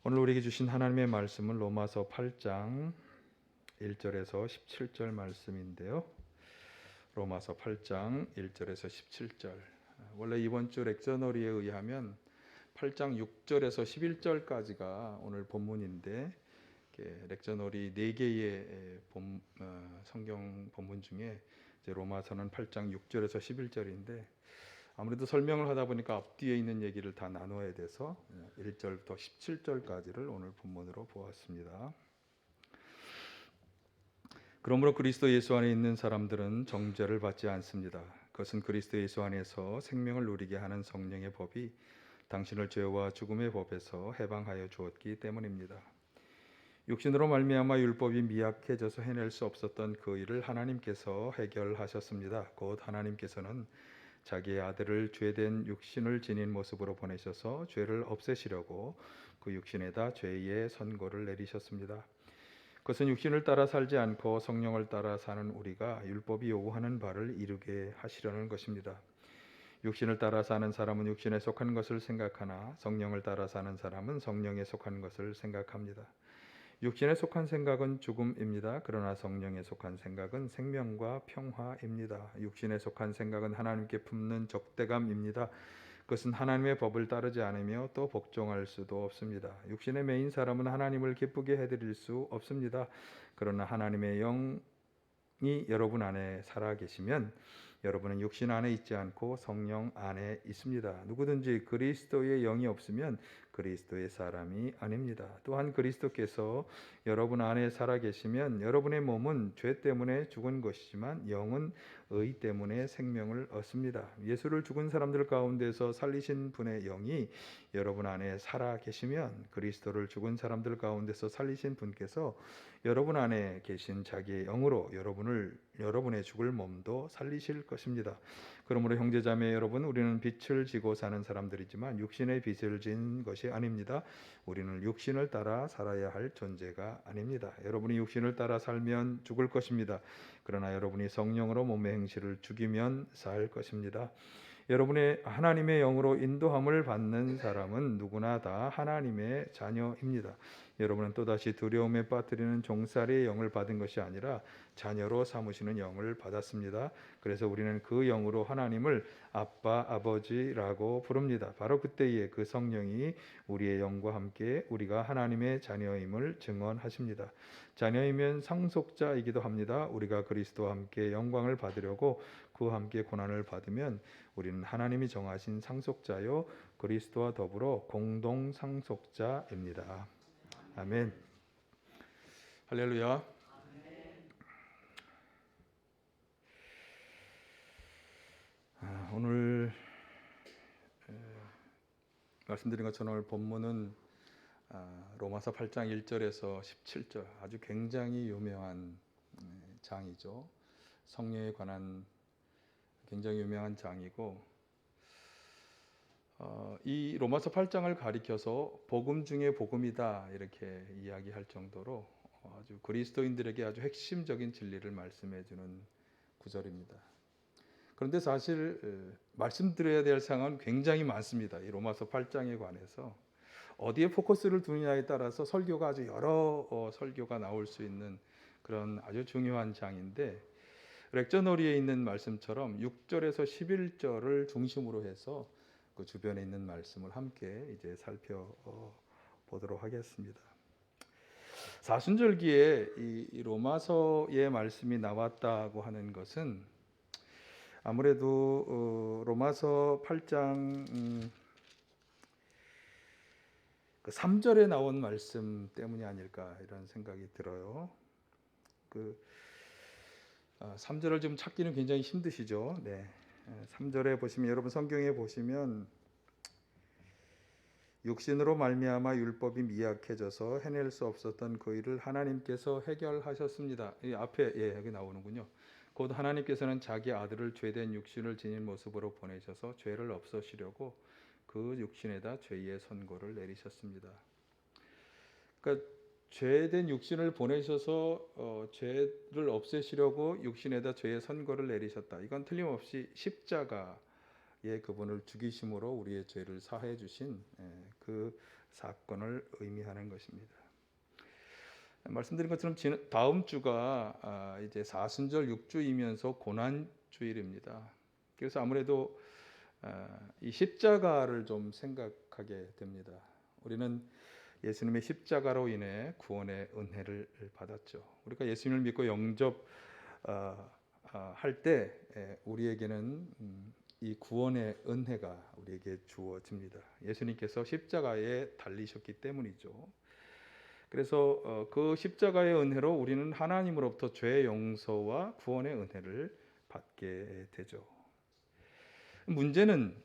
오늘 우리에게 주신 하나님의 말씀은 로마서 8장 1절에서 17절 말씀인데요. 로마서 8장 1절에서 17절. 원래 이번 주 렉셔너리에 의하면 8장 6절에서 11절까지가 오늘 본문인데 렉셔너리 4개의 성경 본문 중에 이제 로마서는 8장 6절에서 11절인데 아무래도 설명을 하다 보니까 앞뒤에 있는 얘기를 다 나눠야 돼서 1절부터 17절까지를 오늘 본문으로 보았습니다. 그러므로 그리스도 예수 안에 있는 사람들은 정죄를 받지 않습니다. 그것은 그리스도 예수 안에서 생명을 누리게 하는 성령의 법이 당신을 죄와 죽음의 법에서 해방하여 주었기 때문입니다. 육신으로 말미암아 율법이 미약해져서 해낼 수 없었던 그 일을 하나님께서 해결하셨습니다. 곧 하나님께서는 자기의 아들을 죄된 육신을 지닌 모습으로 보내셔서 죄를 없애시려고 그 육신에다 죄의 선고를 내리셨습니다. 그것은 육신을 따라 살지 않고 성령을 따라 사는 우리가 율법이 요구하는 바를 이루게 하시려는 것입니다. 육신을 따라 사는 사람은 육신에 속한 것을 생각하나 성령을 따라 사는 사람은 성령에 속한 것을 생각합니다. 육신에 속한 생각은 죽음입니다. 그러나 성령에 속한 생각은 생명과 평화입니다. 육신에 속한 생각은 하나님께 품는 적대감입니다. 그것은 하나님의 법을 따르지 않으며 또 복종할 수도 없습니다. 육신의 매인 사람은 하나님을 기쁘게 해드릴 수 없습니다. 그러나 하나님의 영이 여러분 안에 살아 계시면 여러분은 육신 안에 있지 않고 성령 안에 있습니다. 누구든지 그리스도의 영이 없으면 그리스도의 사람이 아닙니다. 또한 그리스도께서 여러분 안에 살아 계시면 여러분의 몸은 죄 때문에 죽은 것이지만 영은 의 때문에 생명을 얻습니다. 예수를 죽은 사람들 가운데서 살리신 분의 영이 여러분 안에 살아 계시면 그리스도를 죽은 사람들 가운데서 살리신 분께서 여러분 안에 계신 자기의 영으로 여러분의 죽을 몸도 살리실 것입니다. 그러므로 형제자매 여러분, 우리는 빛을 지고 사는 사람들이지만 육신의 빛을 진 것이 아닙니다. 우리는 육신을 따라 살아야 할 존재가 아닙니다. 여러분이 육신을 따라 살면 죽을 것입니다. 그러나 여러분이 성령으로 몸의 행실을 죽이면 살 것입니다. 여러분의 하나님의 영으로 인도함을 받는 사람은 누구나 다 하나님의 자녀입니다. 여러분은 또다시 두려움에 빠뜨리는 종살이의 영을 받은 것이 아니라 자녀로 삼으시는 영을 받았습니다. 그래서 우리는 그 영으로 하나님을 아빠, 아버지라고 부릅니다. 바로 그때에 그 성령이 우리의 영과 함께 우리가 하나님의 자녀임을 증언하십니다. 자녀이면 상속자이기도 합니다. 우리가 그리스도와 함께 영광을 받으려고 그와 함께 고난을 받으면 우리는 하나님이 정하신 상속자요 그리스도와 더불어 공동 상속자입니다. 아멘. 할렐루야. 오늘 말씀드린 것처럼 오늘 본문은 로마서 8장 1절에서 17절 아주 굉장히 유명한 장이죠. 성령에 관한 굉장히 유명한 장이고 이 로마서 8장을 가리켜서 복음 중에 복음이다 이렇게 이야기할 정도로 아주 그리스도인들에게 아주 핵심적인 진리를 말씀해 주는 구절입니다. 그런데 사실 말씀드려야 될 상황은 굉장히 많습니다. 이 로마서 8장에 관해서 어디에 포커스를 두느냐에 따라서 설교가 아주 여러 설교가 나올 수 있는 그런 아주 중요한 장인데 렉셔너리에 있는 말씀처럼 6절에서 11절을 중심으로 해서 그 주변에 있는 말씀을 함께 이제 살펴보도록 하겠습니다. 사순절기에 이 로마서의 말씀이 나왔다고 하는 것은 아무래도 로마서 8장 3절에 나온 말씀 때문이 아닐까 이런 생각이 들어요. 3절을 좀 찾기는 굉장히 힘드시죠. 네. 3절에 보시면 여러분 성경에 보시면 육신으로 말미암아 율법이 미약해져서 해낼 수 없었던 그 일을 하나님께서 해결하셨습니다. 이 앞에 여기 나오는군요. 곧 하나님께서는 자기 아들을 죄된 육신을 지닌 모습으로 보내셔서 죄를 없애시려고 그 육신에다 죄의 선고를 내리셨습니다. 그러니까 죄된 육신을 보내셔서 죄를 없애시려고 육신에다 죄의 선고를 내리셨다. 이건 틀림없이 십자가의 그분을 죽이심으로 우리의 죄를 사해 주신 그 사건을 의미하는 것입니다. 말씀드린 것처럼 다음 주가 이제 사순절 6주이면서 고난주일입니다. 그래서 아무래도 이 십자가를 좀 생각하게 됩니다. 우리는 예수님의 십자가로 인해 구원의 은혜를 받았죠. 우리가 예수님을 믿고 영접 할 때 우리에게는 이 구원의 은혜가 우리에게 주어집니다. 예수님께서 십자가에 달리셨기 때문이죠. 그래서 그 십자가의 은혜로 우리는 하나님으로부터 죄 용서와 구원의 은혜를 받게 되죠. 문제는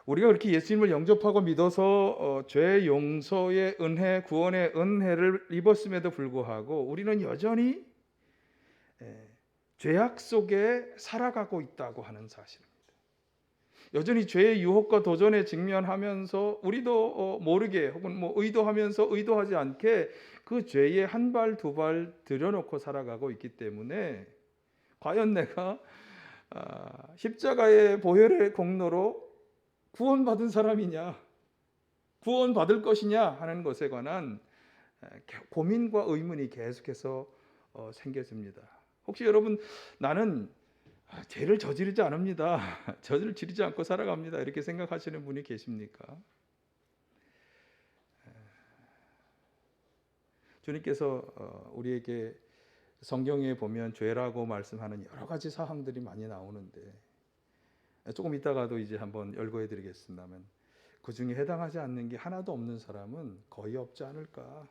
우리가 그렇게 예수님을 영접하고 믿어서 죄 용서의 은혜, 구원의 은혜를 입었음에도 불구하고 우리는 여전히 죄악 속에 살아가고 있다고 하는 사실입니다. 여전히 죄의 유혹과 도전에 직면하면서 우리도 모르게 혹은 의도하면서 의도하지 않게 그 죄에 한 발 두 발 들여놓고 살아가고 있기 때문에 과연 내가 십자가의 보혈의 공로로 구원받은 사람이냐, 구원받을 것이냐 하는 것에 관한 고민과 의문이 계속해서 생겨집니다. 혹시 여러분, 나는 죄를 저지르지 않습니다, 죄를 지르지 않고 살아갑니다, 이렇게 생각하시는 분이 계십니까? 주님께서 우리에게 성경에 보면 죄라고 말씀하는 여러 가지 사항들이 많이 나오는데 조금 이따가도 이제 한번 열거해 드리겠습니다만 그 중에 해당하지 않는 게 하나도 없는 사람은 거의 없지 않을까.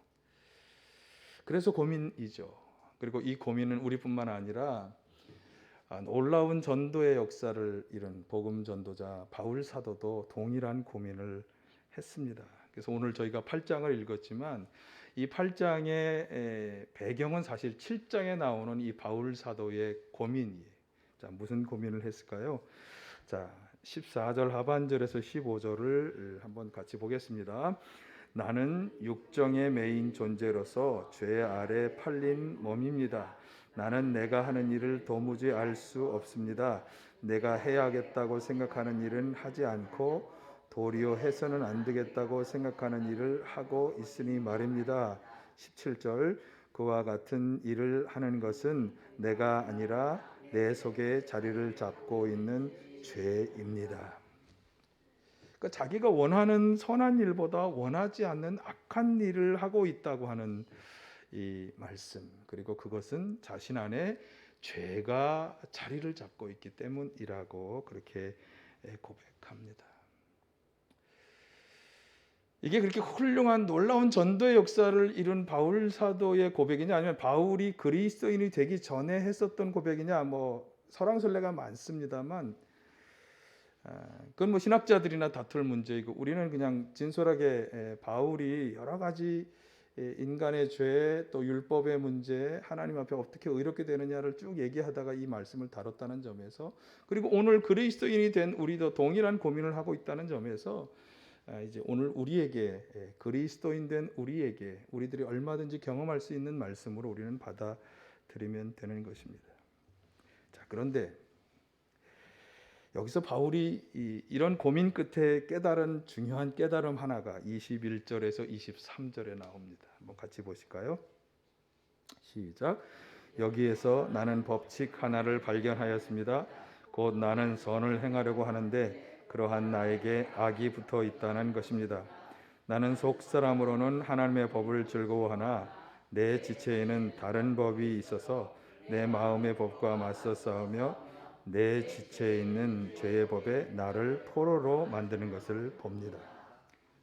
그래서 고민이죠. 그리고 이 고민은 우리뿐만 아니라 놀라운 전도의 역사를 이룬 복음 전도자 바울 사도도 동일한 고민을 했습니다. 그래서 오늘 저희가 8장을 읽었지만 이 8장의 배경은 사실 7장에 나오는 이 바울 사도의 고민이에요. 자, 무슨 고민을 했을까요? 자, 14절 하반절에서 15절을 한번 같이 보겠습니다. 나는 육정에 매인 존재로서 죄 아래 팔린 몸입니다. 나는 내가 하는 일을 도무지 알 수 없습니다. 내가 해야겠다고 생각하는 일은 하지 않고 도리어 해서는 안 되겠다고 생각하는 일을 하고 있으니 말입니다. 17절 그와 같은 일을 하는 것은 내가 아니라 내 속에 자리를 잡고 있는 죄입니다. 그러니까 자기가 원하는 선한 일보다 원하지 않는 악한 일을 하고 있다고 하는 이 말씀, 그리고 그것은 자신 안에 죄가 자리를 잡고 있기 때문이라고 그렇게 고백합니다. 이게 그렇게 훌륭한 놀라운 전도의 역사를 이룬 바울 사도의 고백이냐, 아니면 바울이 그리스도인이 되기 전에 했었던 고백이냐, 설왕설래가 많습니다만 그건 신학자들이나 다툴 문제이고, 우리는 그냥 진솔하게 바울이 여러 가지 인간의 죄, 또 율법의 문제, 하나님 앞에 어떻게 의롭게 되느냐를 쭉 얘기하다가 이 말씀을 다뤘다는 점에서, 그리고 오늘 그리스도인이 된 우리도 동일한 고민을 하고 있다는 점에서 이제 오늘 우리에게, 그리스도인 된 우리들이 얼마든지 경험할 수 있는 말씀으로 우리는 받아들이면 되는 것입니다. 자, 그런데 여기서 바울이 이런 고민 끝에 깨달은 중요한 깨달음 하나가 21절에서 23절에 나옵니다. 한번 같이 보실까요? 시작. 여기에서 나는 법칙 하나를 발견하였습니다. 곧 나는 선을 행하려고 하는데 그러한 나에게 악이 붙어 있다는 것입니다. 나는 속사람으로는 하나님의 법을 즐거워하나 내 지체에는 다른 법이 있어서 내 마음의 법과 맞서 싸우며 내 지체에 있는 죄의 법에 나를 포로로 만드는 것을 봅니다.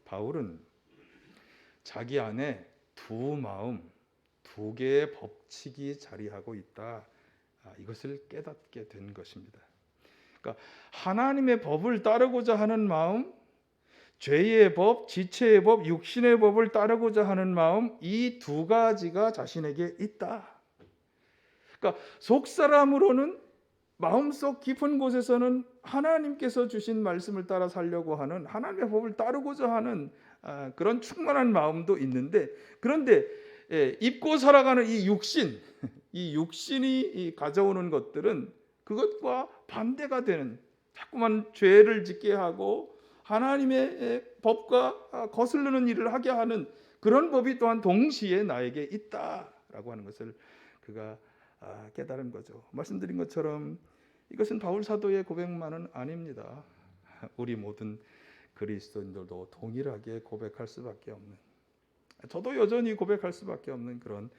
바울은 자기 안에 두 마음, 두 개의 법칙이 자리하고 있다, 이것을 깨닫게 된 것입니다. 그러니까 하나님의 법을 따르고자 하는 마음, 죄의 법, 지체의 법, 육신의 법을 따르고자 하는 마음, 이 두 가지가 자신에게 있다. 그러니까 속사람으로는 마음속 깊은 곳에서는 하나님께서 주신 말씀을 따라 살려고 하는, 하나님의 법을 따르고자 하는 그런 충만한 마음도 있는데, 그런데 입고 살아가는 이 육신이 가져오는 것들은 그것과 반대가 되는, 자꾸만 죄를 짓게 하고 하나님의 법과 거슬리는 일을 하게 하는 그런 법이 또한 동시에 나에게 있다라고 하는 것을 그가 깨달은 거죠. 말씀드린 것처럼 이것은 바울 사도의 고백만은 아닙니다. 우리 모든 그리스도인들도 동일하게 고백할 수밖에 없는, 저도 여전히 고백할 수밖에 없는 그런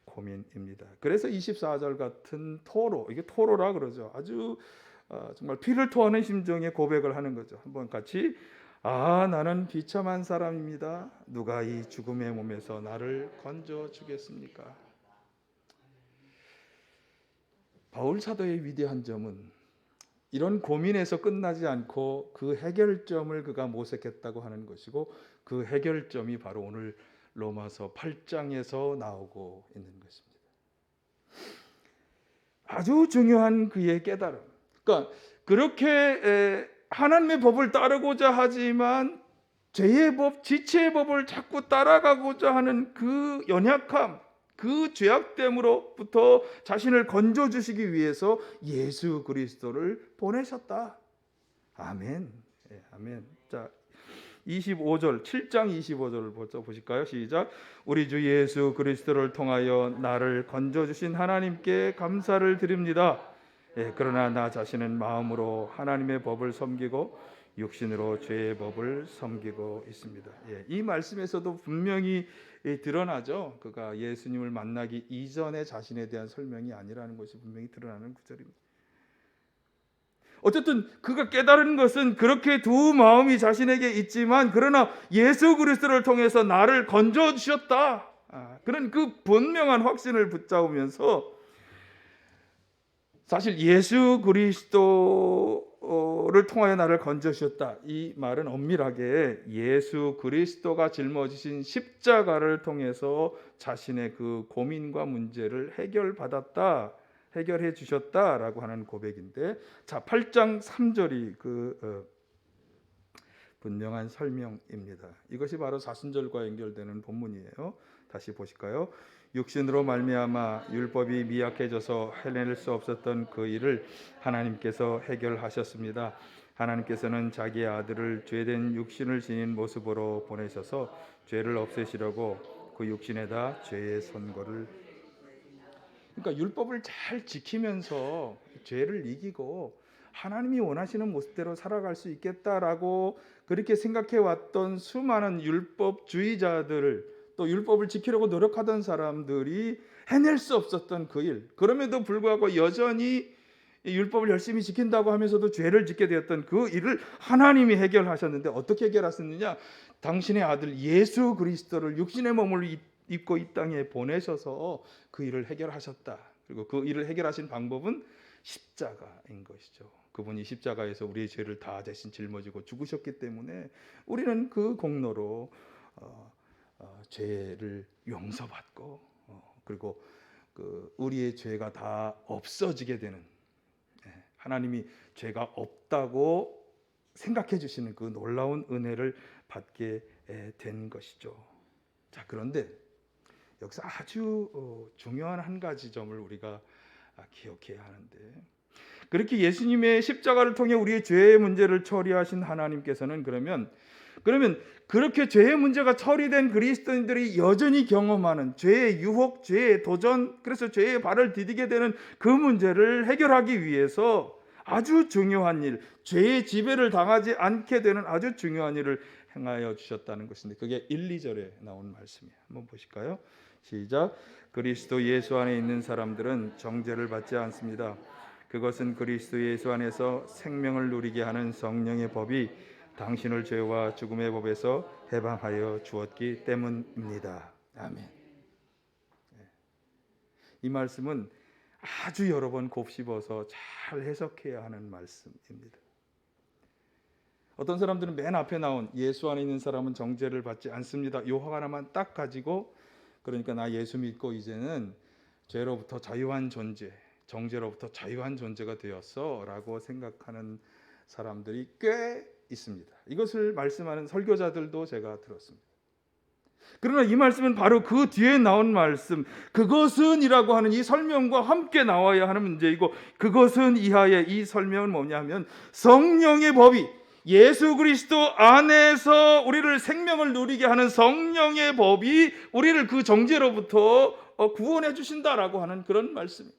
고민입니다. 그래서 24절 같은 토로, 이게 토로라 그러죠. 아주 정말 피를 토하는 심정의 고백을 하는 거죠. 한번 같이, 나는 비참한 사람입니다. 누가 이 죽음의 몸에서 나를 건져 주겠습니까? 바울 사도의 위대한 점은 이런 고민에서 끝나지 않고 그 해결점을 그가 모색했다고 하는 것이고, 그 해결점이 바로 오늘 로마서 8장에서 나오고 있는 것입니다. 아주 중요한 그의 깨달음. 그러니까 그렇게 하나님의 법을 따르고자 하지만 죄의 법, 지체의 법을 자꾸 따라가고자 하는 그 연약함, 그 죄악됨으로부터 자신을 건져주시기 위해서 예수 그리스도를 보내셨다. 아멘. 아멘. 자, 25절, 7장 25절을 보실까요? 시작. 우리 주 예수 그리스도를 통하여 나를 건져주신 하나님께 감사를 드립니다. 그러나 나 자신은 마음으로 하나님의 법을 섬기고 육신으로 죄의 법을 섬기고 있습니다. 이 말씀에서도 분명히 드러나죠. 그가 예수님을 만나기 이전의 자신에 대한 설명이 아니라는 것이 분명히 드러나는 구절입니다. 어쨌든 그가 깨달은 것은 그렇게 두 마음이 자신에게 있지만, 그러나 예수 그리스도를 통해서 나를 건져주셨다, 그런 그 분명한 확신을 붙잡으면서, 사실 예수 그리스도를 통하여 나를 건져주셨다, 이 말은 엄밀하게 예수 그리스도가 짊어지신 십자가를 통해서 자신의 그 고민과 문제를 해결해 주셨다라고 하는 고백인데, 자, 8장 3절이 그 분명한 설명입니다. 이것이 바로 사순절과 연결되는 본문이에요. 다시 보실까요? 육신으로 말미암아 율법이 미약해져서 해낼 수 없었던 그 일을 하나님께서 해결하셨습니다. 하나님께서는 자기의 아들을 죄된 육신을 지닌 모습으로 보내셔서 죄를 없애시려고 그 육신에다 죄의 선고를, 그러니까 율법을 잘 지키면서 죄를 이기고 하나님이 원하시는 모습대로 살아갈 수 있겠다라고 그렇게 생각해 왔던 수많은 율법주의자들을, 또 율법을 지키려고 노력하던 사람들이 해낼 수 없었던 그 일, 그럼에도 불구하고 여전히 율법을 열심히 지킨다고 하면서도 죄를 짓게 되었던 그 일을 하나님이 해결하셨는데, 어떻게 해결하셨느냐? 당신의 아들 예수 그리스도를 육신의 몸을 입고 이 땅에 보내셔서 그 일을 해결하셨다. 그리고 그 일을 해결하신 방법은 십자가인 것이죠. 그분이 십자가에서 우리의 죄를 다 대신 짊어지고 죽으셨기 때문에 우리는 그 공로로 죄를 용서받고, 그리고 그 우리의 죄가 다 없어지게 되는, 하나님이 죄가 없다고 생각해 주시는 그 놀라운 은혜를 받게 된 것이죠. 자, 그런데 여기서 아주 중요한 한 가지 점을 우리가 기억해야 하는데, 그렇게 예수님의 십자가를 통해 우리의 죄의 문제를 처리하신 하나님께서는 그러면 그렇게 죄의 문제가 처리된 그리스도인들이 여전히 경험하는 죄의 유혹, 죄의 도전, 그래서 죄의 발을 디디게 되는 그 문제를 해결하기 위해서 아주 중요한 일, 죄의 지배를 당하지 않게 되는 아주 중요한 일을 행하여 주셨다는 것인데, 그게 1, 2절에 나온 말씀이에요. 한번 보실까요? 시작. 그리스도 예수 안에 있는 사람들은 정죄를 받지 않습니다. 그것은 그리스도 예수 안에서 생명을 누리게 하는 성령의 법이 당신을 죄와 죽음의 법에서 해방하여 주었기 때문입니다. 아멘. 이 말씀은 아주 여러 번 곱씹어서 잘 해석해야 하는 말씀입니다. 어떤 사람들은 맨 앞에 나온 예수 안에 있는 사람은 정죄를 받지 않습니다, 요 하나만 딱 가지고, 그러니까 나 예수 믿고 이제는 죄로부터 자유한 존재, 정죄로부터 자유한 존재가 되었어 라고 생각하는 사람들이 꽤 있습니다. 이것을 말씀하는 설교자들도 제가 들었습니다. 그러나 이 말씀은 바로 그 뒤에 나온 말씀, 그것은 이라고 하는 이 설명과 함께 나와야 하는 문제이고, 그것은 이하의 이 설명은 뭐냐면 성령의 법이, 예수 그리스도 안에서 우리를 생명을 누리게 하는 성령의 법이 우리를 그 정죄로부터 구원해 주신다라고 하는 그런 말씀입니다.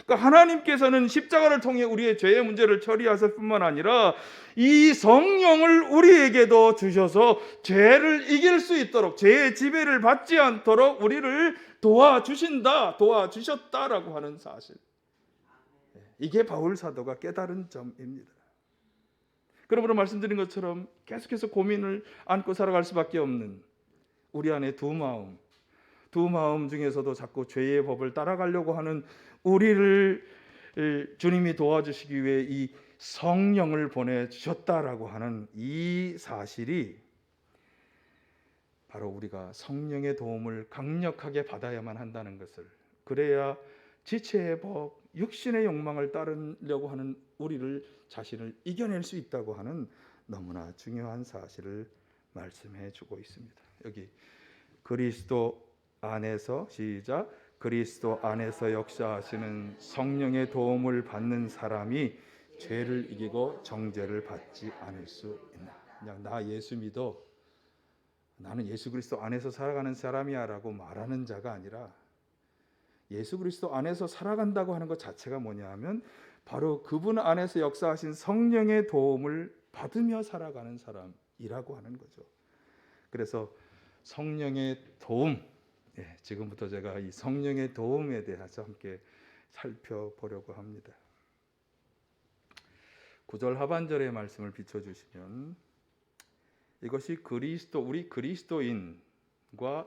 그러니까 하나님께서는 십자가를 통해 우리의 죄의 문제를 처리하실 뿐만 아니라 이 성령을 우리에게도 주셔서 죄를 이길 수 있도록, 죄의 지배를 받지 않도록 우리를 도와주셨다라고 하는 사실. 이게 바울 사도가 깨달은 점입니다. 그러므로 말씀드린 것처럼 계속해서 고민을 안고 살아갈 수밖에 없는 우리 안에 두 마음 중에서도 자꾸 죄의 법을 따라가려고 하는 우리를 주님이 도와주시기 위해 이 성령을 보내주셨다라고 하는 이 사실이 바로 우리가 성령의 도움을 강력하게 받아야만 한다는 것을, 그래야 지체의 법, 육신의 욕망을 따르려고 하는 우리를 자신을 이겨낼 수 있다고 하는 너무나 중요한 사실을 말씀해 주고 있습니다. 여기 그리스도 안에서, 시작, 그리스도 안에서 역사하시는 성령의 도움을 받는 사람이 죄를 이기고 정죄를 받지 않을 수 있나. 그냥 나 예수 믿어, 나는 예수 그리스도 안에서 살아가는 사람이야 라고 말하는 자가 아니라, 예수 그리스도 안에서 살아간다고 하는 것 자체가 뭐냐 하면 바로 그분 안에서 역사하신 성령의 도움을 받으며 살아가는 사람이라고 하는 거죠. 그래서 성령의 도움, 지금부터 제가 이 성령의 도움에 대해서 함께 살펴보려고 합니다. 9절 하반절의 말씀을 비춰주시면 이것이 우리 그리스도인과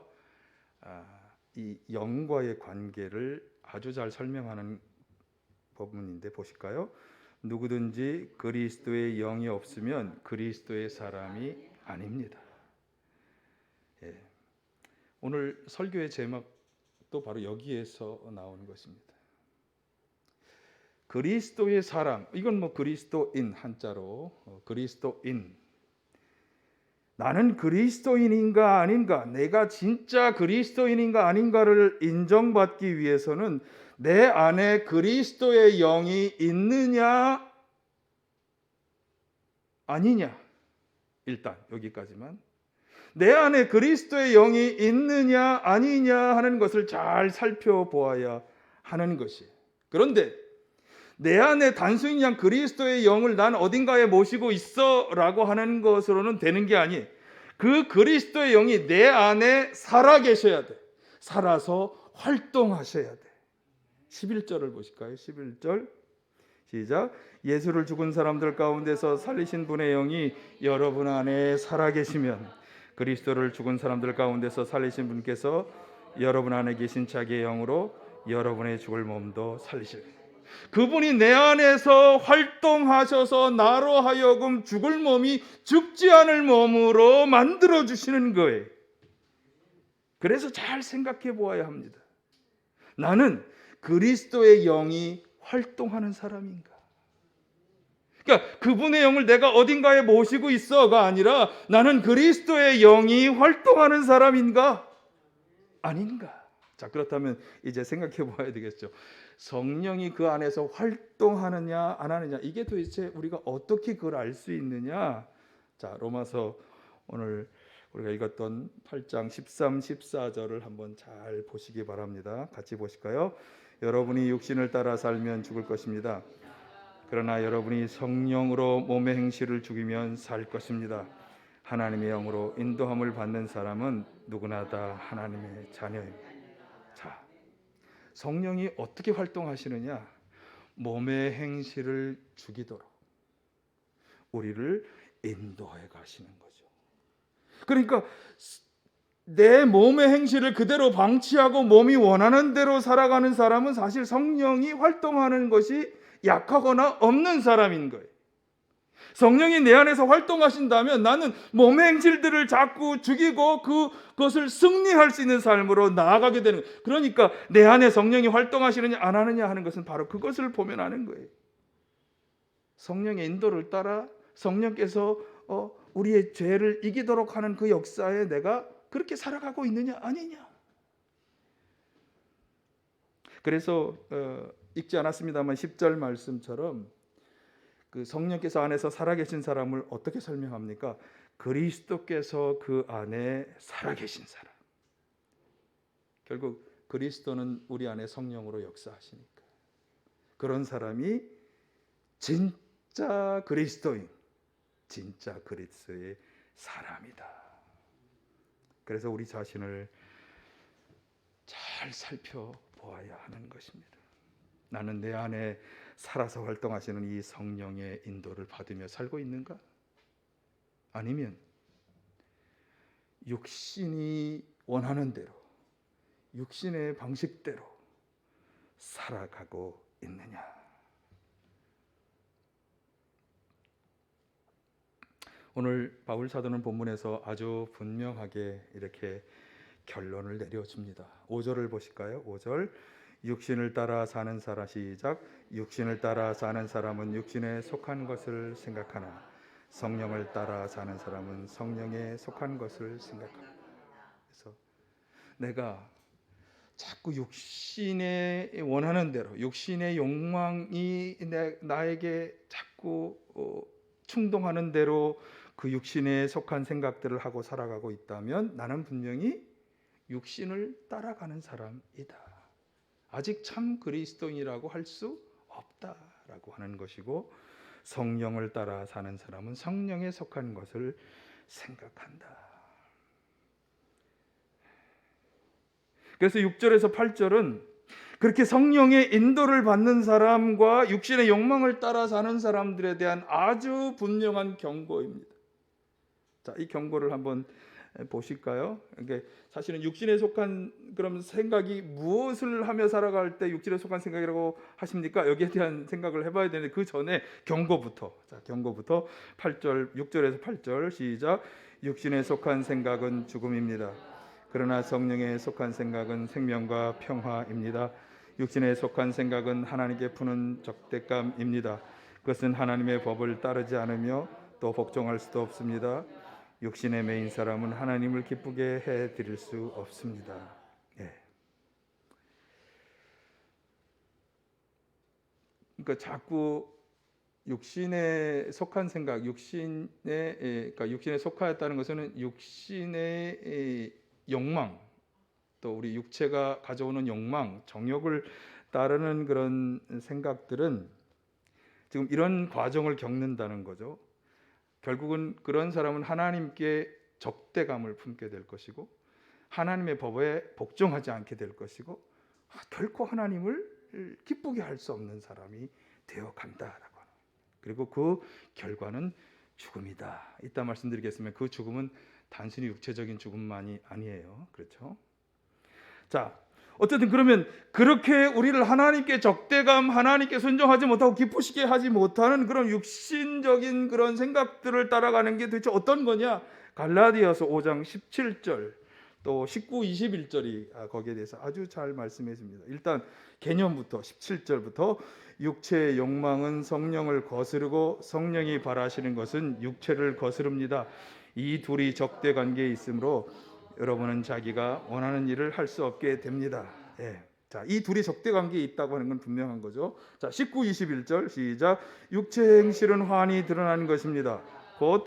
이 영과의 관계를 아주 잘 설명하는 부분인데 보실까요? 누구든지 그리스도의 영이 없으면 그리스도의 사람이 아닙니다. 오늘 설교의 제목도 바로 여기에서 나오는 것입니다. 그리스도의 사람, 이건 뭐 그리스도인 한자로 그리스도인. 나는 그리스도인인가 아닌가, 내가 진짜 그리스도인인가 아닌가를 인정받기 위해서는 내 안에 그리스도의 영이 있느냐 아니냐, 일단 여기까지만. 내 안에 그리스도의 영이 있느냐 아니냐 하는 것을 잘 살펴보아야 하는 것이. 그런데 내 안에 단순히 그냥 그리스도의 영을 난 어딘가에 모시고 있어 라고 하는 것으로는 되는 게 아니에요. 그 그리스도의 영이 내 안에 살아 계셔야 돼. 살아서 활동하셔야 돼. 11절을 보실까요? 11절 시작. 예수를 죽은 사람들 가운데서 살리신 분의 영이 여러분 안에 살아 계시면 그리스도를 죽은 사람들 가운데서 살리신 분께서 여러분 안에 계신 자기의 영으로 여러분의 죽을 몸도 살리실 거예요. 그분이 내 안에서 활동하셔서 나로 하여금 죽을 몸이 죽지 않을 몸으로 만들어 주시는 거예요. 그래서 잘 생각해 보아야 합니다. 나는 그리스도의 영이 활동하는 사람인가? 그러니까 그분의 영을 내가 어딘가에 모시고 있어가 아니라 나는 그리스도의 영이 활동하는 사람인가? 아닌가? 자, 그렇다면 이제 생각해 봐야 되겠죠. 성령이 그 안에서 활동하느냐 안 하느냐, 이게 도대체 우리가 어떻게 그걸 알 수 있느냐? 자, 로마서 오늘 우리가 읽었던 8장 13, 14절을 한번 잘 보시기 바랍니다. 같이 보실까요? 여러분이 육신을 따라 살면 죽을 것입니다. 그러나 여러분이 성령으로 몸의 행실을 죽이면 살 것입니다. 하나님의 영으로 인도함을 받는 사람은 누구나 다 하나님의 자녀입니다. 자, 성령이 어떻게 활동하시느냐? 몸의 행실을 죽이도록 우리를 인도해 가시는 거죠. 그러니까 내 몸의 행실을 그대로 방치하고 몸이 원하는 대로 살아가는 사람은 사실 성령이 활동하는 것이 약하거나 없는 사람인 거예요. 성령이 내 안에서 활동하신다면 나는 몸의 행실들을 자꾸 죽이고 그것을 승리할 수 있는 삶으로 나아가게 되는 거예요. 그러니까 내 안에 성령이 활동하시느냐 안 하느냐 하는 것은 바로 그것을 보면 아는 거예요. 성령의 인도를 따라 성령께서 우리의 죄를 이기도록 하는 그 역사에 내가 그렇게 살아가고 있느냐 아니냐. 그래서 읽지 않았습니다만 10절 말씀처럼 그 성령께서 안에서 살아계신 사람을 어떻게 설명합니까? 그리스도께서 그 안에 살아계신 사람. 결국 그리스도는 우리 안에 성령으로 역사하시니까 그런 사람이 진짜 그리스도인, 진짜 그리스도의 사람이다. 그래서 우리 자신을 잘 살펴보아야 하는 것입니다. 나는 내 안에 살아서 활동하시는 이 성령의 인도를 받으며 살고 있는가? 아니면 육신이 원하는 대로, 육신의 방식대로 살아가고 있느냐? 오늘 바울 사도는 본문에서 아주 분명하게 이렇게 결론을 내려줍니다. 5절을 보실까요? 5절. 육신을 따라 사는 사람, 시작. 육신을 따라 사는 사람은 육신에 속한 것을 생각하나 성령을 따라 사는 사람은 성령에 속한 것을 생각하나. 그래서 내가 자꾸 육신의 원하는 대로, 육신의 욕망이 나에게 자꾸 충동하는 대로 그 육신에 속한 생각들을 하고 살아가고 있다면 나는 분명히 육신을 따라가는 사람이다. 아직 참 그리스도인이라고 할 수 없다라고 하는 것이고, 성령을 따라 사는 사람은 성령에 속한 것을 생각한다. 그래서 6절에서 8절은 그렇게 성령의 인도를 받는 사람과 육신의 욕망을 따라 사는 사람들에 대한 아주 분명한 경고입니다. 자, 이 경고를 한번 보실까요? 이게 사실은 육신에 속한 그런 생각이 무엇을 하며 살아갈 때 육신에 속한 생각이라고 하십니까? 여기에 대한 생각을 해봐야 되는데 그 전에 경고부터. 자, 경고부터 8절, 6절에서 8절 시작. 육신에 속한 생각은 죽음입니다. 그러나 성령에 속한 생각은 생명과 평화입니다. 육신에 속한 생각은 하나님께 푸는 적대감입니다. 그것은 하나님의 법을 따르지 않으며 또 복종할 수도 없습니다. 육신의 메인 사람은 하나님을 기쁘게 해드릴 수 없습니다. 예. 그러니까 자꾸 육신에 속한 생각, 그러니까 육신에 속하였다는 것은 육신의 욕망, 또 우리 육체가 가져오는 욕망, 정욕을 따르는 그런 생각들은 지금 이런 과정을 겪는다는 거죠. 결국은 그런 사람은 하나님께 적대감을 품게 될 것이고 하나님의 법에 복종하지 않게 될 것이고 결코 하나님을 기쁘게 할 수 없는 사람이 되어 간다라고 하는. 그리고 그 결과는 죽음이다. 이따 말씀드리겠으면 그 죽음은 단순히 육체적인 죽음만이 아니에요. 그렇죠? 자, 어쨌든 그러면 그렇게 우리를 하나님께 적대감, 하나님께 순종하지 못하고 기쁘시게 하지 못하는 그런 육신적인 그런 생각들을 따라가는 게 도대체 어떤 거냐? 갈라디아서 5장 17절 또 19, 21절이 거기에 대해서 아주 잘 말씀해 줍니다. 일단 개념부터 17절부터 육체의 욕망은 성령을 거스르고 성령이 바라시는 것은 육체를 거스릅니다. 이 둘이 적대 관계에 있으므로 여러분은 자기가 원하는 일을 할 수 없게 됩니다. 예. 자, 이 둘이 적대 관계에 있다고 하는 건 분명한 거죠. 자, 19, 21절 시작. 육체의 행실은 환히 드러나는 것입니다. 곧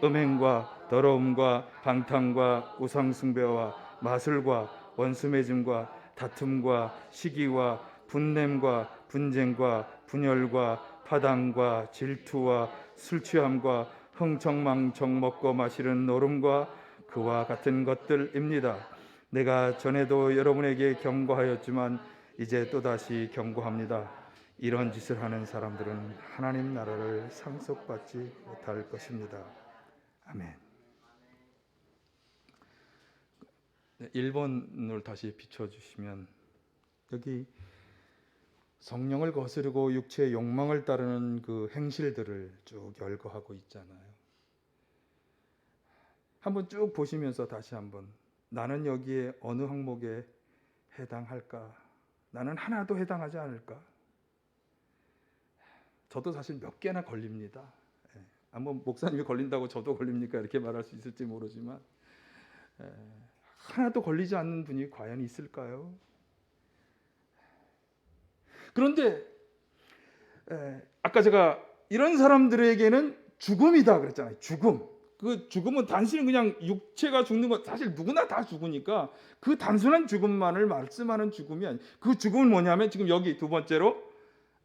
음행과 더러움과 방탕과 우상숭배와 마술과 원수매짐과 다툼과 시기와 분냄과 분쟁과 분열과 파당과 질투와 술취함과 흥청망청 먹고 마시는 노름과 그와 같은 것들입니다. 내가 전에도 여러분에게 경고하였지만 이제 또다시 경고합니다. 이런 짓을 하는 사람들은 하나님 나라를 상속받지 못할 것입니다. 아멘. 1번을 다시 비춰주시면 여기 성령을 거스르고 육체의 욕망을 따르는 그 행실들을 쭉 열거하고 있잖아요. 한번 쭉 보시면서 다시 한번 나는 여기에 어느 항목에 해당할까? 나는 하나도 해당하지 않을까? 저도 사실 몇 개나 걸립니다. 한번 목사님이 걸린다고 저도 걸립니까? 이렇게 말할 수 있을지 모르지만 하나도 걸리지 않는 분이 과연 있을까요? 그런데 아까 제가 이런 사람들에게는 죽음이다 그랬잖아요. 죽음. 그 죽음은 단순히 그냥 육체가 죽는 것, 사실 누구나 다 죽으니까 그 단순한 죽음만을 말씀하는 죽음이 아니. 그 죽음은 뭐냐면 지금 여기 두 번째로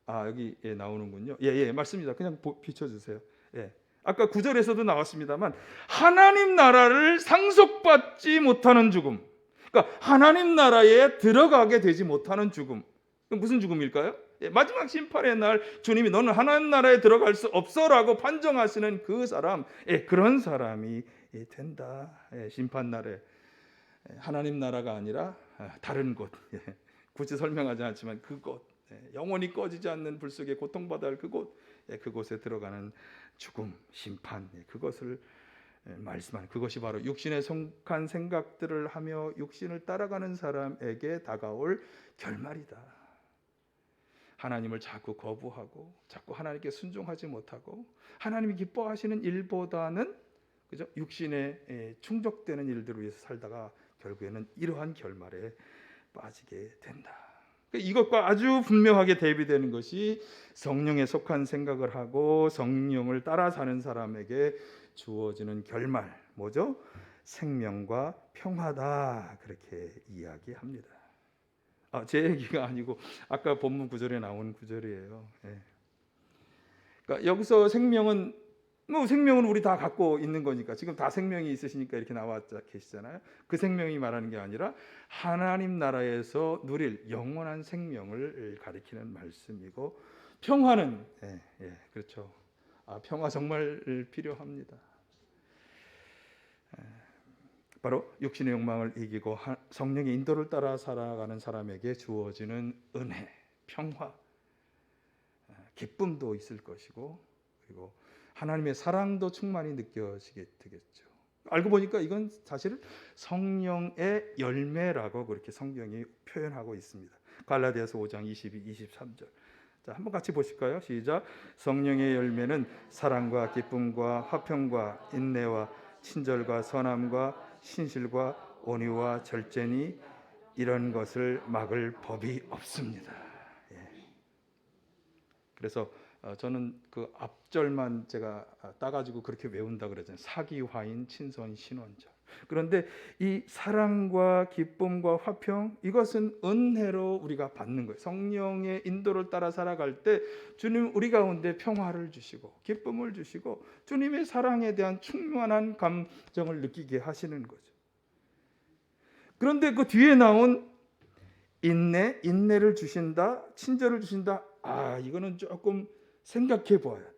여기 나오는군요. 맞습니다. 그냥 비춰주세요. 아까 9절에서도 나왔습니다만 하나님 나라를 상속받지 못하는 죽음. 그러니까 하나님 나라에 들어가게 되지 못하는 죽음. 무슨 죽음일까요? 마지막 심판의 날 주님이 너는 하나님 나라에 들어갈 수 없어라고 판정하시는 그 사람, 그런 사람이 된다. 심판 날에 하나님 나라가 아니라 다른 곳, 굳이 설명하지 않지만 그곳, 영원히 꺼지지 않는 불 속에 고통받아야 할 그곳, 그곳에 들어가는 죽음, 심판, 그것을 말씀하는, 그것이 바로 육신에 속한 생각들을 하며 육신을 따라가는 사람에게 다가올 결말이다. 하나님을 자꾸 거부하고 자꾸 하나님께 순종하지 못하고 하나님이 기뻐하시는 일보다는 그죠? 육신에 충족되는 일들을 위해서 살다가 결국에는 이러한 결말에 빠지게 된다. 이것과 아주 분명하게 대비되는 것이 성령에 속한 생각을 하고 성령을 따라 사는 사람에게 주어지는 결말, 뭐죠? 생명과 평화다, 그렇게 이야기합니다. 제 얘기가 아니고 아까 본문 구절에 나온 구절이에요. 그러니까 여기서 생명은 우리 다 갖고 있는 거니까 지금 다 생명이 있으시니까 이렇게 나와 계시잖아요. 그 생명이 말하는 게 아니라 하나님 나라에서 누릴 영원한 생명을 가리키는 말씀이고, 평화는 그렇죠. 평화 정말 필요합니다. 바로 육신의 욕망을 이기고 성령의 인도를 따라 살아가는 사람에게 주어지는 은혜, 평화, 기쁨도 있을 것이고, 그리고 하나님의 사랑도 충만히 느껴지게 되겠죠. 알고 보니까 이건 사실 성령의 열매라고 그렇게 성경이 표현하고 있습니다. 갈라디아서 5장 22, 23절. 자, 한번 같이 보실까요? 시작. 성령의 열매는 사랑과 기쁨과 화평과 인내와 친절과 선함과 신실과 온유와 절제니 이런 것을 막을 법이 없습니다. 그래서 저는 그 앞절만 제가 따가지고 그렇게 외운다 그러잖아요. 사기, 화인, 친선, 신원절. 그런데 이 사랑과 기쁨과 화평, 이것은 은혜로 우리가 받는 거예요. 성령의 인도를 따라 살아갈 때 주님 우리 가운데 평화를 주시고 기쁨을 주시고 주님의 사랑에 대한 충만한 감정을 느끼게 하시는 거죠. 그런데 그 뒤에 나온 인내를 주신다, 친절을 주신다. 이거는 조금 생각해 보아야 돼.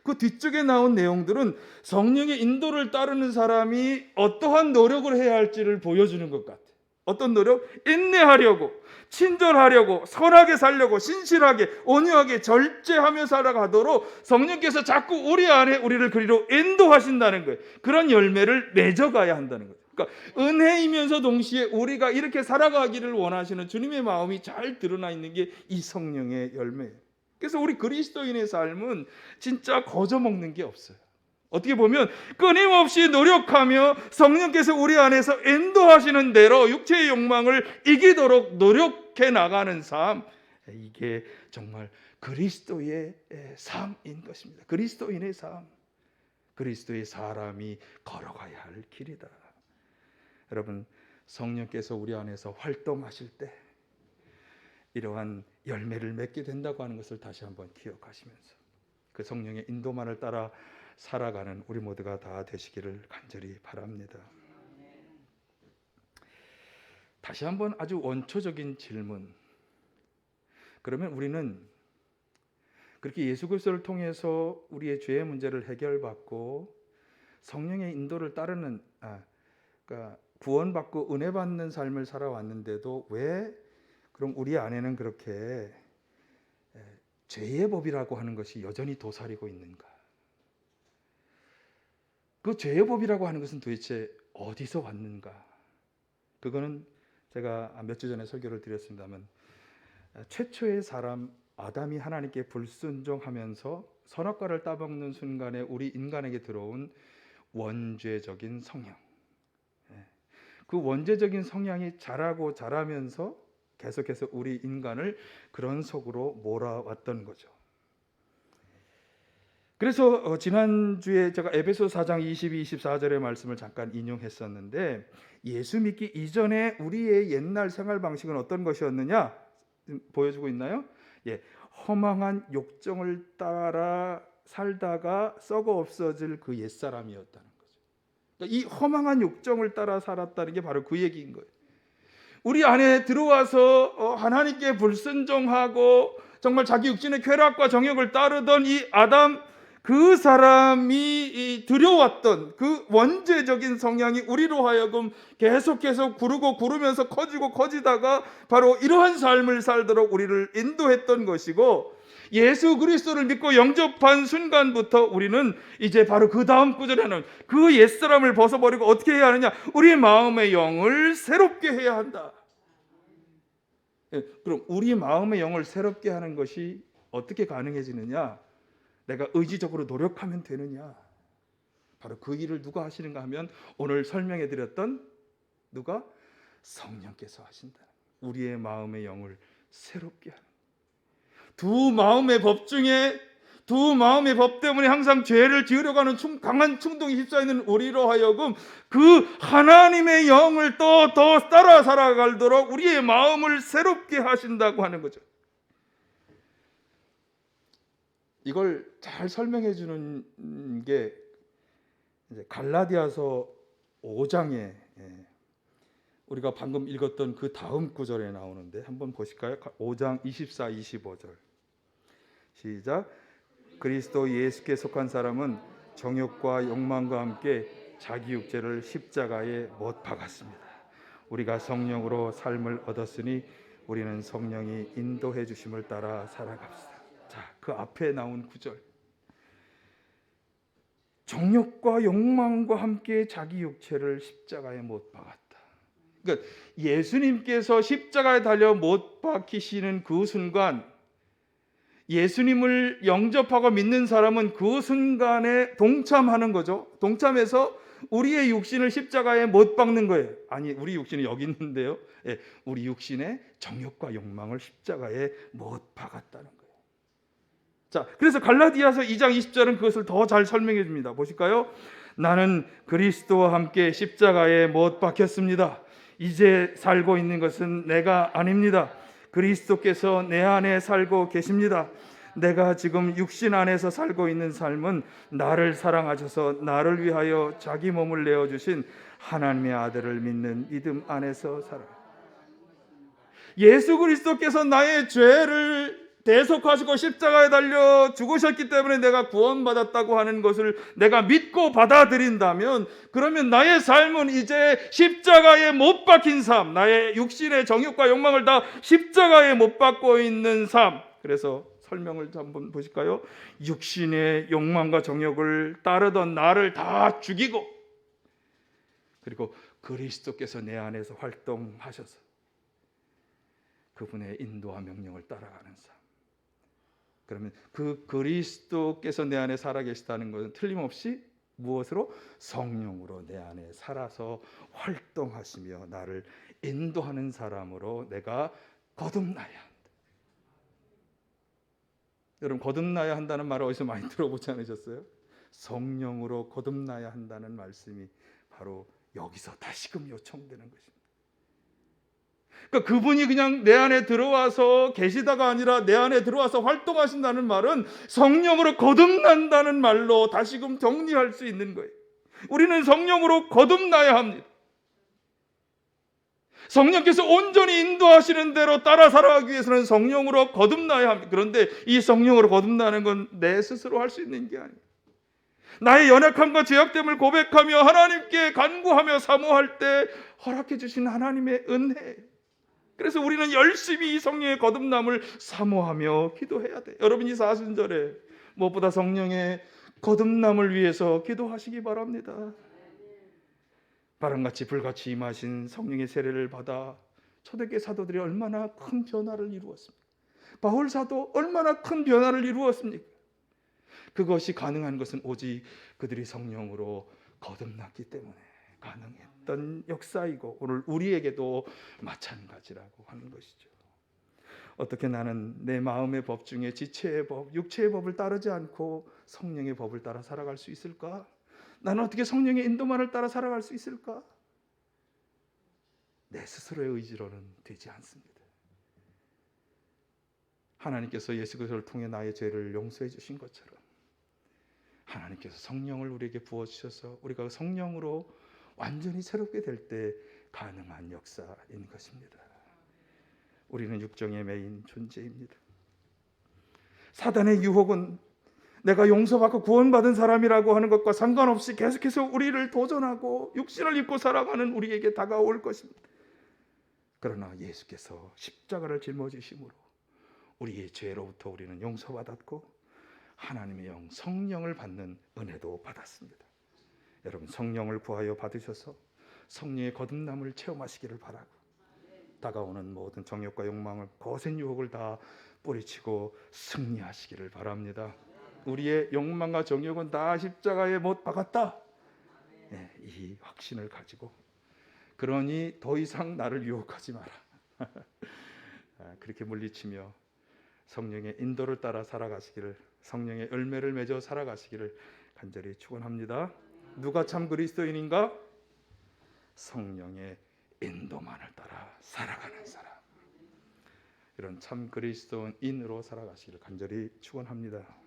그 뒤쪽에 나온 내용들은 성령의 인도를 따르는 사람이 어떠한 노력을 해야 할지를 보여주는 것 같아. 어떤 노력? 인내하려고, 친절하려고, 선하게 살려고, 신실하게, 온유하게, 절제하며 살아가도록 성령께서 자꾸 우리 안에 우리를 그리로 인도하신다는 거예요. 그런 열매를 맺어가야 한다는 거예요. 그러니까 은혜이면서 동시에 우리가 이렇게 살아가기를 원하시는 주님의 마음이 잘 드러나 있는 게 이 성령의 열매예요. 그래서 우리 그리스도인의 삶은 진짜 거저 먹는 게 없어요. 어떻게 보면 끊임없이 노력하며 성령께서 우리 안에서 인도하시는 대로 육체의 욕망을 이기도록 노력해 나가는 삶, 이게 정말 그리스도의 삶인 것입니다. 그리스도인의 삶, 그리스도의 사람이 걸어가야 할 길이다. 여러분, 성령께서 우리 안에서 활동하실 때 이러한 열매를 맺게 된다고 하는 것을 다시 한번 기억하시면서 그 성령의 인도만을 따라 살아가는 우리 모두가 다 되시기를 간절히 바랍니다. 다시 한번 아주 원초적인 질문. 그러면 우리는 그렇게 예수 그리스도를 통해서 우리의 죄의 문제를 해결받고 성령의 인도를 따르는 그러니까 구원받고 은혜 받는 삶을 살아왔는데도 왜 그럼 우리 안에는 그렇게 죄의 법이라고 하는 것이 여전히 도사리고 있는가? 그 죄의 법이라고 하는 것은 도대체 어디서 왔는가? 그거는 제가 몇 주 전에 설교를 드렸습니다만 최초의 사람 아담이 하나님께 불순종하면서 선악과를 따먹는 순간에 우리 인간에게 들어온 원죄적인 성향, 그 원죄적인 성향이 자라면서 계속해서 우리 인간을 그런 속으로 몰아왔던 거죠. 그래서 지난주에 제가 에베소 4장 22, 24절의 말씀을 잠깐 인용했었는데, 예수 믿기 이전에 우리의 옛날 생활 방식은 어떤 것이었느냐 보여주고 있나요? 예, 허망한 욕정을 따라 살다가 썩어 없어질 그 옛사람이었다는 거죠. 그러니까 이 허망한 욕정을 따라 살았다는 게 바로 그 얘기인 거예요. 우리 안에 들어와서 하나님께 불순종하고 정말 자기 육신의 쾌락과 정욕을 따르던 이 아담, 그 사람이 들여왔던 그 원죄적인 성향이 우리로 하여금 계속해서 구르고 구르면서 커지고 커지다가 바로 이러한 삶을 살도록 우리를 인도했던 것이고, 예수 그리스도를 믿고 영접한 순간부터 우리는 이제 바로 그 다음 구절에는 그 옛사람을 벗어버리고 어떻게 해야 하느냐? 우리 마음의 영을 새롭게 해야 한다. 그럼 우리 마음의 영을 새롭게 하는 것이 어떻게 가능해지느냐? 내가 의지적으로 노력하면 되느냐? 바로 그 일을 누가 하시는가 하면 오늘 설명해 드렸던 누가? 성령께서 하신다. 우리의 마음의 영을 새롭게 하는. 두 마음의 법 중에, 두 마음의 법 때문에 항상 죄를 지으려고 하는 강한 충동이 휩싸여 있는 우리로 하여금 그 하나님의 영을 더 따라 살아가도록 우리의 마음을 새롭게 하신다고 하는 거죠. 이걸 잘 설명해 주는 게 이제 갈라디아서 5장에 우리가 방금 읽었던 그 다음 구절에 나오는데 한번 보실까요? 5장 24, 25절 시작. 그리스도 예수께 속한 사람은 정욕과 욕망과 함께 자기 육체를 십자가에 못 박았습니다. 우리가 성령으로 삶을 얻었으니 우리는 성령이 인도해 주심을 따라 살아갑시다. 자, 그 앞에 나온 구절, 정욕과 욕망과 함께 자기 육체를 십자가에 못 박았다. 그러니까 예수님께서 십자가에 달려 못 박히시는 그 순간, 예수님을 영접하고 믿는 사람은 그 순간에 동참하는 거죠. 동참해서 우리의 육신을 십자가에 못 박는 거예요. 아니, 우리 육신이 여기 있는데요. 예, 우리 육신의 정욕과 욕망을 십자가에 못 박았다는 거예요. 자, 그래서 갈라디아서 2장 20절은 그것을 더 잘 설명해 줍니다. 보실까요? 나는 그리스도와 함께 십자가에 못 박혔습니다. 이제 살고 있는 것은 내가 아닙니다. 그리스도께서 내 안에 살고 계십니다. 내가 지금 육신 안에서 살고 있는 삶은 나를 사랑하셔서 나를 위하여 자기 몸을 내어주신 하나님의 아들을 믿는 믿음 안에서 살아요. 예수 그리스도께서 나의 죄를 대속하시고 십자가에 달려 죽으셨기 때문에 내가 구원받았다고 하는 것을 내가 믿고 받아들인다면, 그러면 나의 삶은 이제 십자가에 못 박힌 삶, 나의 육신의 정욕과 욕망을 다 십자가에 못 박고 있는 삶. 그래서 설명을 한번 보실까요? 육신의 욕망과 정욕을 따르던 나를 다 죽이고, 그리고 그리스도께서 내 안에서 활동하셔서 그분의 인도와 명령을 따라가는 삶. 그러면 그 그리스도께서 내 안에 살아계시다는 것은 틀림없이 무엇으로? 성령으로 내 안에 살아서 활동하시며 나를 인도하는 사람으로 내가 거듭나야 한다. 여러분, 거듭나야 한다는 말을 어디서 많이 들어보지 않으셨어요? 성령으로 거듭나야 한다는 말씀이 바로 여기서 다시금 요청되는 것입니다. 그러니까 그분이 그냥 내 안에 들어와서 계시다가 아니라 내 안에 들어와서 활동하신다는 말은 성령으로 거듭난다는 말로 다시금 정리할 수 있는 거예요. 우리는 성령으로 거듭나야 합니다. 성령께서 온전히 인도하시는 대로 따라 살아가기 위해서는 성령으로 거듭나야 합니다. 그런데 이 성령으로 거듭나는 건 내 스스로 할 수 있는 게 아니에요. 나의 연약함과 죄악됨을 고백하며 하나님께 간구하며 사모할 때 허락해 주신 하나님의 은혜. 그래서 우리는 열심히 이 성령의 거듭남을 사모하며 기도해야 돼요. 여러분, 이 사순절에 무엇보다 성령의 거듭남을 위해서 기도하시기 바랍니다. 바람같이 불같이 임하신 성령의 세례를 받아 초대교회 사도들이 얼마나 큰 변화를 이루었습니까? 바울 사도 얼마나 큰 변화를 이루었습니까? 그것이 가능한 것은 오직 그들이 성령으로 거듭났기 때문에 가능했던 역사이고 오늘 우리에게도 마찬가지라고 하는 것이죠. 어떻게 나는 내 마음의 법 중에 지체의 법, 육체의 법을 따르지 않고 성령의 법을 따라 살아갈 수 있을까? 나는 어떻게 성령의 인도만을 따라 살아갈 수 있을까? 내 스스로의 의지로는 되지 않습니다. 하나님께서 예수 그리스도를 통해 나의 죄를 용서해 주신 것처럼 하나님께서 성령을 우리에게 부어주셔서 우리가 성령으로 완전히 새롭게 될 때 가능한 역사인 것입니다. 우리는 육정에 매인 존재입니다. 사단의 유혹은 내가 용서받고 구원받은 사람이라고 하는 것과 상관없이 계속해서 우리를 도전하고 육신을 입고 살아가는 우리에게 다가올 것입니다. 그러나 예수께서 십자가를 짊어지심으로 우리의 죄로부터 우리는 용서받았고 하나님의 영 성령을 받는 은혜도 받았습니다. 여러분 성령을 구하여 받으셔서 성령의 거듭남을 체험하시기를 바라고 다가오는 모든 정욕과 욕망을 거센 유혹을 다 뿌리치고 승리하시기를 바랍니다. 우리의 욕망과 정욕은 다 십자가에 못 박았다. 네, 이 확신을 가지고 그러니 더 이상 나를 유혹하지 마라. 그렇게 물리치며 성령의 인도를 따라 살아가시기를 성령의 열매를 맺어 살아가시기를 간절히 축원합니다. 누가 참 그리스도인인가? 성령의 인도만을 따라 살아가는 사람. 이런 참 그리스도인으로 살아가시기를 간절히 축원합니다.